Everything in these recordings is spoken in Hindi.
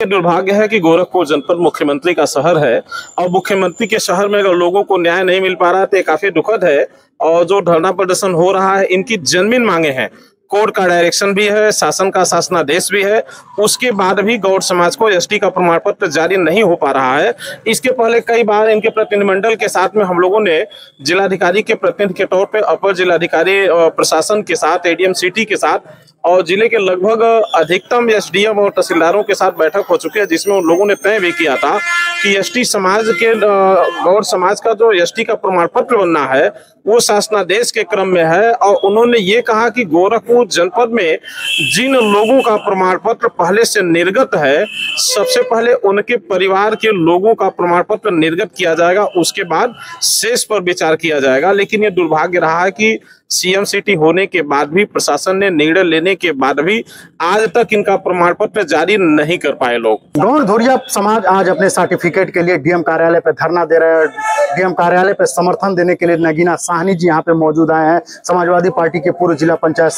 दुर्भाग्य है कि गोरखपुर जनपद मुख्यमंत्री का शहर है और मुख्यमंत्री के शहर में अगर लोगों को न्याय नहीं मिल पा रहा है तो ये काफी दुखद है। और जो धरना प्रदर्शन हो रहा है, इनकी जेन्युइन मांगे हैं, कोर्ट का डायरेक्शन भी है, शासन का शासनादेश भी है, उसके बाद भी गौड़ समाज को एसटी का प्रमाण पत्र जारी नहीं हो पा रहा है। इसके पहले कई बार इनके प्रतिनिधिमंडल के साथ में हम लोगों ने जिलाधिकारी के प्रतिनिधि के तौर पे अपर जिलाधिकारी प्रशासन के साथ, एडीएम सिटी के साथ और जिले के लगभग अधिकतम एसडीएम और तहसीलदारों के साथ बैठक हो चुकी है, जिसमें उन लोगों ने तय भी किया था कि एसटी समाज के गौड़ समाज का जो एसटी का प्रमाण पत्र बनना है वो शासनादेश के क्रम में है। और उन्होंने ये कहा कि गोरखपुर जनपद में जिन लोगों का प्रमाण पत्र पहले से निर्गत है, सबसे पहले उनके परिवार के लोगों का प्रमाण पत्र निर्गत किया जाएगा, उसके बाद शेष पर विचार किया जाएगा। लेकिन ये दुर्भाग्य रहा है कि सीएम सिटी होने के बाद भी, प्रशासन ने निर्णय लेने के बाद भी आज तक इनका प्रमाण पत्र जारी नहीं कर पाए लोग। गौड़ धुरिया समाज आज अपने सर्टिफिकेट के लिए डीएम कार्यालय पे धरना दे रहे हैं। डीएम कार्यालय पे समर्थन देने के लिए नगीना साहनी जी यहाँ पे मौजूद आए हैं। समाजवादी पार्टी के पूर्व जिला पंचायत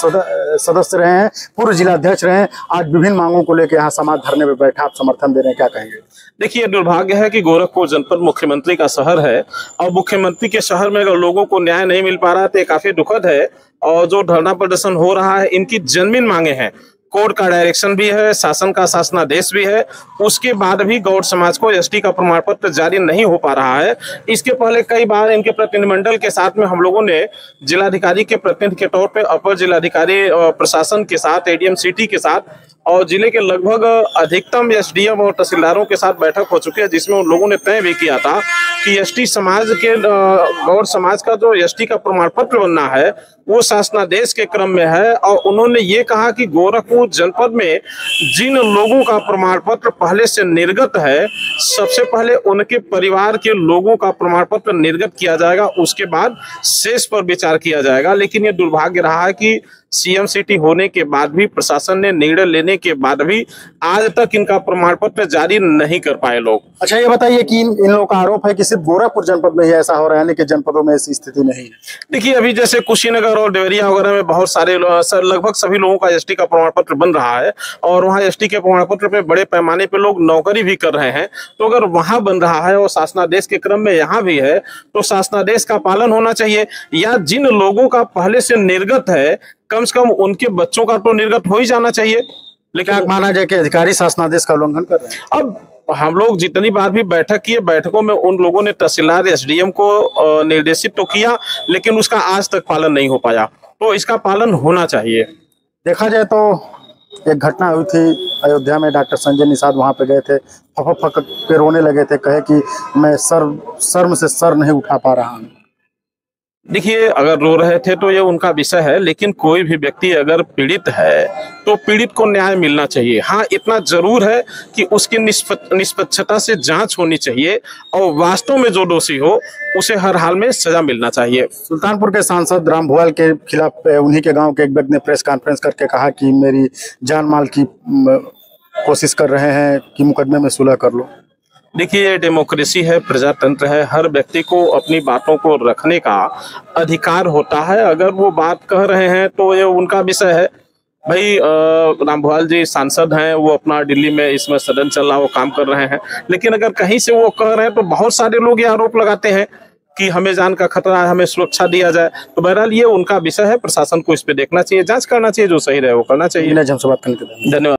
सदस्य रहे हैं, पूर्व जिला अध्यक्ष रहे हैं। आज विभिन्न मांगों को लेकर यहाँ समाज धरने में बैठा, आप समर्थन दे रहे हैं, क्या कहेंगे? देखिए, दुर्भाग्य है कि गोरखपुर जनपद मुख्यमंत्री का शहर है और मुख्यमंत्री के शहर में अगर लोगों को न्याय नहीं मिल पा रहा है तो ये काफी दुखद है। और जो धरना प्रदर्शन हो रहा है, इनकी जेन्युइन मांगे हैं, कोर्ट का डायरेक्शन भी है, शासन का शासनादेश भी है, उसके बाद भी गौड़ समाज को एसटी का प्रमाण पत्र जारी नहीं हो पा रहा है। इसके पहले कई बार इनके प्रतिनिधिमंडल के साथ में हम लोगों ने जिलाधिकारी के प्रतिनिधि के तौर पे अपर जिलाधिकारी प्रशासन के साथ, एडीएम सिटी के साथ और जिले के लगभग अधिकतम एसडीएम और तहसीलदारों के साथ बैठक हो चुकी है, जिसमें उन लोगों ने तय भी किया था कि एसटी समाज के गौड़ समाज का जो एसटी का प्रमाण पत्र बनना है वो शासनादेश के क्रम में है। और उन्होंने ये कहा कि गोरखपुर जनपद में जिन लोगों का प्रमाण पत्र पहले से निर्गत है, सबसे पहले उनके परिवार के लोगों का प्रमाण पत्र निर्गत किया जाएगा, उसके बाद शेष पर विचार किया जाएगा। लेकिन ये दुर्भाग्य रहा है कि सीएम सिटी होने के बाद भी, प्रशासन ने निर्णय लेने के बाद भी आज तक इनका प्रमाण पत्र जारी नहीं कर पाए लोग। अच्छा, ये बताइए कि इन लोगों का आरोप है कि सिर्फ गोरखपुर जनपद में ही ऐसा हो रहा है, लेकिन जनपदों में ऐसी स्थिति नहीं है। देखिए, अभी जैसे कुशीनगर और देवरिया वगैरह में बहुत सारे लगभग सभी लोगों का एसटी का प्रमाण पत्र बन रहा है और वहाँ एसटी के प्रमाण पत्र पे बड़े पैमाने पे लोग नौकरी भी कर रहे हैं। तो अगर वहां बन रहा है और शासनादेश के क्रम में यहाँ भी है तो शासनादेश का पालन होना चाहिए। या जिन लोगों का पहले से निर्गत है, कम से कम उनके बच्चों का तो निर्गत हो ही जाना चाहिए। लेकिन माना जाए कि अधिकारी शासनादेश का उल्लंघन कर रहे हैं। अब हम लोग जितनी बार भी बैठक किए, बैठकों में उन लोगों ने तहसीलदार, एसडीएम को निर्देशित तो किया, लेकिन उसका आज तक पालन नहीं हो पाया। तो इसका पालन होना चाहिए। देखा जाए तो एक घटना हुई थी अयोध्या में, डॉक्टर संजय निषाद वहां पे गए थे, फक पे रोने लगे थे, कहे कि मैं शर्म से सर नहीं उठा पा रहा हूँ। देखिए, अगर रो रहे थे तो ये उनका विषय है, लेकिन कोई भी व्यक्ति अगर पीड़ित है तो पीड़ित को न्याय मिलना चाहिए। हाँ, इतना जरूर है कि उसकी निष्पक्षता से जांच होनी चाहिए और वास्तव में जो दोषी हो उसे हर हाल में सजा मिलना चाहिए। सुल्तानपुर के सांसद राम भुआल के खिलाफ उन्हीं के गांव के एक व्यक्ति ने प्रेस कॉन्फ्रेंस करके कहा कि मेरी जान माल की कोशिश कर रहे हैं कि मुकदमे में सुलह कर लो। देखिए, डेमोक्रेसी है, प्रजातंत्र है, हर व्यक्ति को अपनी बातों को रखने का अधिकार होता है। अगर वो बात कह रहे हैं तो ये उनका विषय है। भाई, राम भुआल जी सांसद हैं, वो अपना दिल्ली में इसमें सदन चल रहा, वो काम कर रहे हैं। लेकिन अगर कहीं से वो कह रहे हैं तो बहुत सारे लोग ये आरोप लगाते हैं कि हमें जान का खतरा है, हमें सुरक्षा दिया जाए। तो बहरहाल ये उनका विषय है, प्रशासन को इस पे देखना चाहिए, जांच करना चाहिए, जो सही रहे वो करना चाहिए। हमसे बात करने के लिए धन्यवाद।